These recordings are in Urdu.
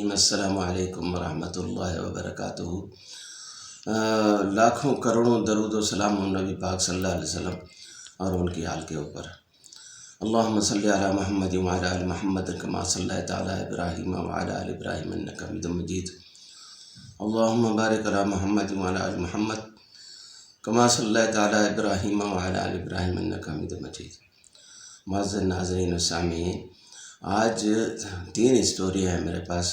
الرحیم السلام علیکم ورحمۃ اللہ وبرکاتہ۔ لاکھوں کروڑوں درود و سلام نبی پاک صلی اللہ علیہ وسلم اور ان کی آل کے اوپر۔ اللہم صلی علی محمد وعلی آل محمد کما صلیت علی ابراہیم وعلی آل ابراہیم انک حمید مجید۔ اللہم بارک علی محمد وعلی آل محمد کما صلیت علی ابراہیم وعلی آل ابراہیم انک حمید مجید۔ معزز ناظرین و سامعین، آج 3 اسٹوری ہیں میرے پاس۔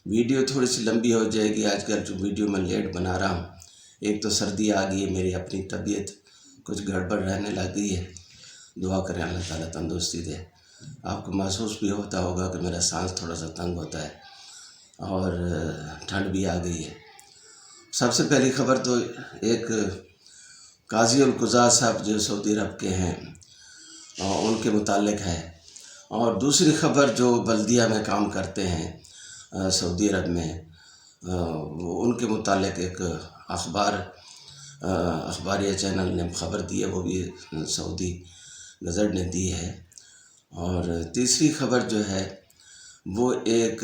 ویڈیو تھوڑی سی لمبی ہو جائے گی، آج کل جو ویڈیو میں لیٹ بنا رہا ہوں۔ ایک تو سردی آ گئی ہے، میری اپنی طبیعت کچھ گڑبڑ رہنے لگ گئی ہے، دعا کریں اللہ تعالیٰ تندرستی دے۔ آپ کو محسوس بھی ہوتا ہوگا کہ میرا سانس تھوڑا سا تنگ ہوتا ہے اور ٹھنڈ بھی آ گئی ہے۔ سب سے پہلی خبر تو ایک قاضی القضاء صاحب جو سعودی عرب کے ہیں ان کے متعلق ہے، اور دوسری خبر جو بلدیہ میں کام کرتے ہیں سعودی عرب میں، ان کے متعلق ایک اخباریہ چینل نے خبر دی ہے، وہ بھی سعودی گزٹ نے دی ہے۔ اور تیسری خبر جو ہے وہ ایک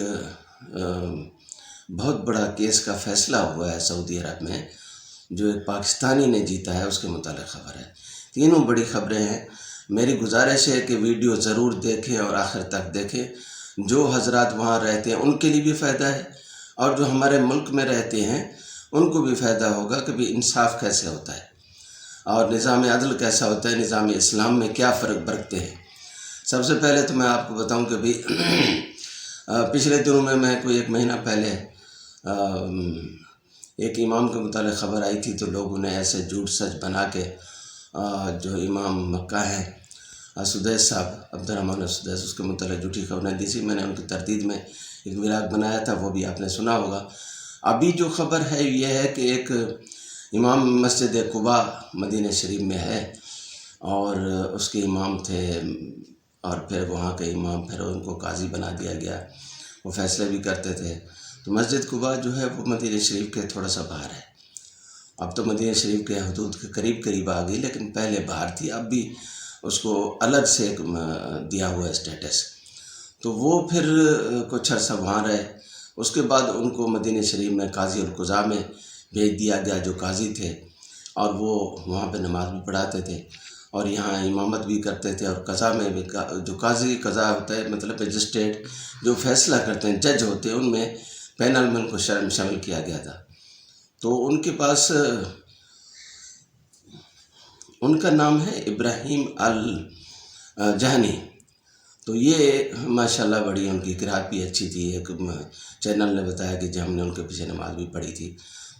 بہت بڑا کیس کا فیصلہ ہوا ہے سعودی عرب میں، جو ایک پاکستانی نے جیتا ہے، اس کے متعلق خبر ہے۔ تینوں بڑی خبریں ہیں۔ میری گزارش ہے کہ ویڈیو ضرور دیکھیں اور آخر تک دیکھیں۔ جو حضرات وہاں رہتے ہیں ان کے لیے بھی فائدہ ہے، اور جو ہمارے ملک میں رہتے ہیں ان کو بھی فائدہ ہوگا کہ بھی انصاف کیسے ہوتا ہے اور نظام عدل کیسا ہوتا ہے، نظام اسلام میں کیا فرق برتتے ہیں۔ سب سے پہلے تو میں آپ کو بتاؤں کہ بھی پچھلے دنوں میں کوئی 1 مہینہ پہلے ایک امام کے متعلق خبر آئی تھی، تو لوگوں نے ایسے جھوٹ سچ بنا کے جو امام مکہ ہیں سدیس صاحب، عبدالرحمن سدیس، اس کے متعلق جھوٹی خبریں دی تھی۔ میں نے ان کی تردید میں ایک ولاگ بنایا تھا، وہ بھی آپ نے سنا ہوگا۔ ابھی جو خبر ہے یہ ہے کہ ایک امام مسجد قباء مدینہ شریف میں ہے، اور اس کے امام تھے، اور پھر وہاں کے امام پھر ان کو قاضی بنا دیا گیا، وہ فیصلے بھی کرتے تھے۔ تو مسجد قباء جو ہے وہ مدینہ شریف کے تھوڑا سا باہر ہے۔ اب تو مدینہ شریف کے حدود کے قریب آ گئی، لیکن پہلے باہر تھی، اب بھی اس کو الگ سے دیا ہوا ہے اسٹیٹس۔ تو وہ پھر کچھ عرصہ وہاں رہے، اس کے بعد ان کو مدینہ شریف میں قاضی القضاء میں بھیج دیا گیا، جو قاضی تھے، اور وہ وہاں پہ نماز بھی پڑھاتے تھے اور یہاں امامت بھی کرتے تھے۔ اور قضاء میں بھی جو قاضی قضاء ہوتا ہے، مطلب مجسٹریٹ جو فیصلہ کرتے ہیں، جج ہوتے ہیں، ان میں پینل میں ان کو شامل کیا گیا تھا۔ تو ان کے پاس ان کا نام ہے ابراہیم الجہنی۔ تو یہ ماشاءاللہ بڑی ان کی قرات بھی اچھی تھی۔ ایک چینل نے بتایا کہ جب ہم نے ان کے پیچھے نماز بھی پڑھی تھی،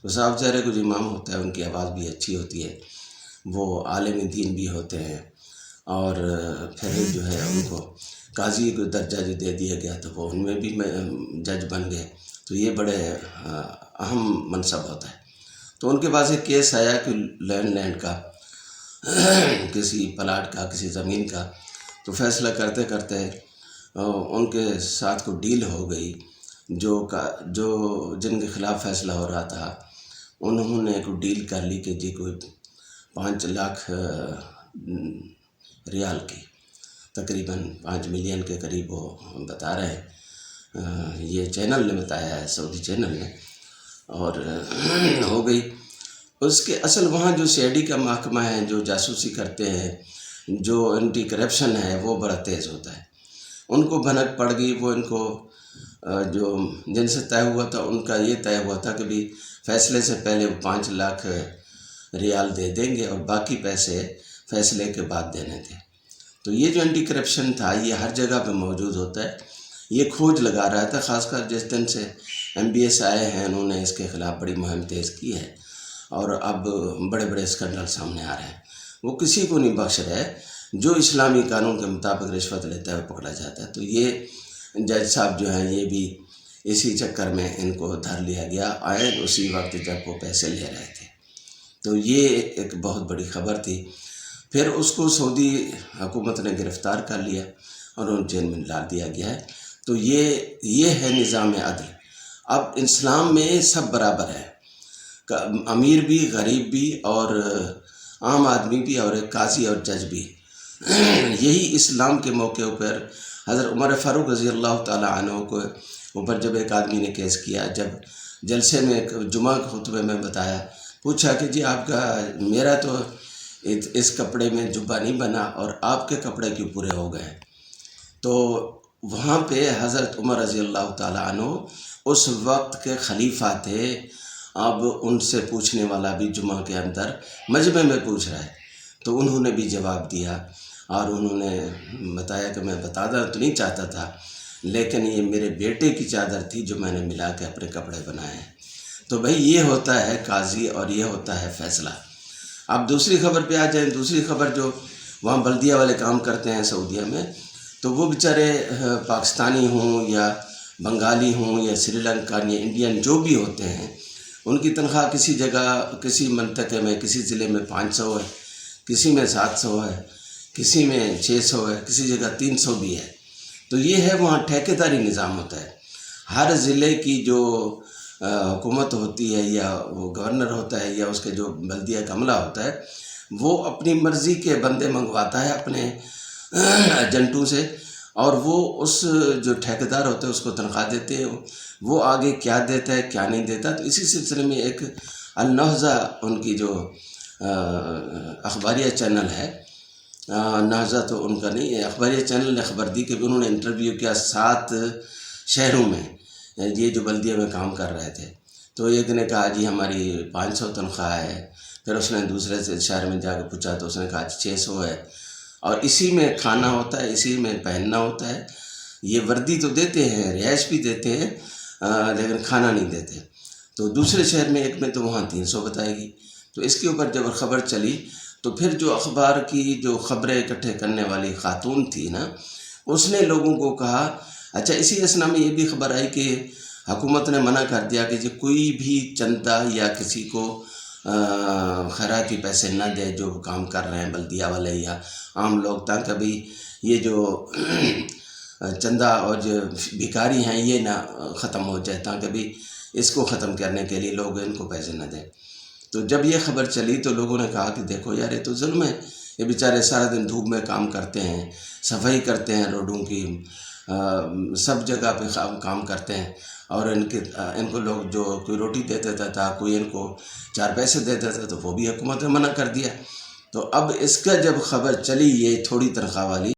تو صاحب ظاہر ہے کہ جو امام ہوتا ہے ان کی آواز بھی اچھی ہوتی ہے، وہ عالم دین بھی ہوتے ہیں، اور پھر جو ہے ان کو قاضی کو درجہ جو دے دیا گیا تو وہ ان میں بھی جج بن گئے۔ تو یہ بڑے اہم منصب ہوتا ہے۔ تو ان کے پاس ایک کیس آیا کہ لینڈ کا، کسی پلاٹ کا، کسی زمین کا، تو فیصلہ کرتے کرتے ان کے ساتھ کوئی ڈیل ہو گئی، جن کے خلاف فیصلہ ہو رہا تھا، انہوں نے کوئی ڈیل کر لی کہ جی کوئی 5 لاکھ ریال کی، تقریباً 5 ملین کے قریب وہ بتا رہے ہیں، یہ چینل نے بتایا ہے، سعودی چینل نے، اور ہو گئی۔ اس کے اصل وہاں جو سی آئی ڈی کا محکمہ ہے، جو جاسوسی کرتے ہیں، جو اینٹی کرپشن ہے، وہ بڑا تیز ہوتا ہے۔ ان کو بھنک پڑ گئی، وہ ان کو جو جن سے طے ہوا تھا، ان کا یہ طے ہوا تھا کہ بھی فیصلے سے پہلے وہ 5 لاکھ ریال دے دیں گے اور باقی پیسے فیصلے کے بعد دینے تھے۔ تو یہ جو اینٹی کرپشن تھا، یہ ہر جگہ پہ موجود ہوتا ہے، یہ کھوج لگا رہا تھا۔ خاص کر جس دن سے MBS آئے ہیں، انہوں نے اس کے خلاف بڑی مہم تیز کی ہے، اور اب بڑے بڑے اسکینڈل سامنے آ رہے ہیں۔ وہ کسی کو نہیں بخش رہے، جو اسلامی قانون کے مطابق رشوت لیتا ہے وہ پکڑا جاتا ہے۔ تو یہ جج صاحب جو ہیں، یہ بھی اسی چکر میں ان کو دھر لیا گیا، آئے اسی وقت جب وہ پیسے لے رہے تھے۔ تو یہ ایک بہت بڑی خبر تھی۔ پھر اس کو سعودی حکومت نے گرفتار کر لیا اور ان جیل میں ڈال دیا گیا ہے۔ تو یہ ہے نظام عدل۔ اب اسلام میں سب برابر ہے، امیر بھی، غریب بھی، اور عام آدمی بھی، اور ایک قاضی اور جج بھی۔ یہی اسلام کے موقع پر حضرت عمر فاروق رضی اللہ تعالیٰ عنہ کو اوپر جب ایک آدمی نے کیس کیا، جب جلسے میں جمعہ کے خطبے میں بتایا، پوچھا کہ جی آپ کا، میرا تو اس کپڑے میں جبہ نہیں بنا اور آپ کے کپڑے کیوں پورے ہو گئے؟ تو وہاں پہ حضرت عمر رضی اللہ تعالیٰ عنہ اس وقت کے خلیفہ تھے، اب ان سے پوچھنے والا بھی جمعہ کے اندر مجمع میں پوچھ رہا ہے، تو انہوں نے بھی جواب دیا اور انہوں نے بتایا کہ میں بتانا تو نہیں چاہتا تھا، لیکن یہ میرے بیٹے کی چادر تھی جو میں نے ملا کے اپنے کپڑے بنائے ہیں۔ تو بھئی یہ ہوتا ہے قاضی اور یہ ہوتا ہے فیصلہ۔ اب دوسری خبر پہ آ جائیں، دوسری خبر جو وہاں بلدیہ والے کام کرتے ہیں سعودیہ میں، تو وہ بیچارے پاکستانی ہوں یا بنگالی ہوں یا سری لنکن یا انڈین جو بھی ہوتے ہیں، ان کی تنخواہ کسی جگہ، کسی منطقے میں، کسی ضلع میں 500 ہے، کسی میں 700 ہے، کسی میں 600 ہے، کسی جگہ 300 بھی ہے۔ تو یہ ہے وہاں ٹھیکیداری نظام ہوتا ہے۔ ہر ضلع کی جو حکومت ہوتی ہے یا وہ گورنر ہوتا ہے یا اس کے جو بلدیہ کا عملہ ہوتا ہے، وہ اپنی مرضی کے بندے منگواتا ہے اپنے ایجنٹوں سے، اور وہ اس جو ٹھیکیدار ہوتا ہے اس کو تنخواہ دیتے ہیں، وہ آگے کیا دیتا ہے کیا نہیں دیتا۔ تو اسی سلسلے میں ایک النہضہ ان کی جو اخباریہ چینل ہے، نہضہ تو ان کا نہیں ہے، اخباریہ چینل نے خبر دی کہ انہوں نے انٹرویو کیا 7 شہروں میں، یہ جو بلدیہ میں کام کر رہے تھے۔ تو ایک نے کہا جی ہماری 500 تنخواہ ہے، پھر اس نے دوسرے سے شہر میں جا کے پوچھا تو اس نے کہا 600 ہے، اور اسی میں کھانا ہوتا ہے، اسی میں پہننا ہوتا ہے، یہ وردی تو دیتے ہیں، رہائش بھی دیتے ہیں، لیکن کھانا نہیں دیتے۔ تو دوسرے شہر میں ایک میں تو وہاں 300 بتائے گی۔ تو اس کے اوپر جب خبر چلی تو پھر جو اخبار کی جو خبریں اکٹھے کرنے والی خاتون تھی نا، اس نے لوگوں کو کہا، اچھا اسی اسنا میں یہ بھی خبر آئی کہ حکومت نے منع کر دیا کہ کوئی بھی چندہ یا کسی کو خیراتی پیسے نہ دے جو کام کر رہے ہیں بلدیہ والے یا عام لوگ، تاکہ بھی یہ جو چندہ اور جو بھکاری ہیں یہ نہ ختم ہو جائے، تاکہ بھی اس کو ختم کرنے کے لیے لوگ ان کو پیسے نہ دیں۔ تو جب یہ خبر چلی تو لوگوں نے کہا کہ دیکھو یار یہ تو ظلم ہے، یہ بیچارے سارا دن دھوپ میں کام کرتے ہیں، صفائی کرتے ہیں روڈوں کی، سب جگہ پہ کام کرتے ہیں، اور ان کو لوگ جو کوئی روٹی دے دیتا تھا، کوئی ان کو 4 پیسے دے دیتا تھا، تو وہ بھی حکومت نے منع کر دیا۔ تو اب اس کا جب خبر چلی یہ تھوڑی تنخواہ والی،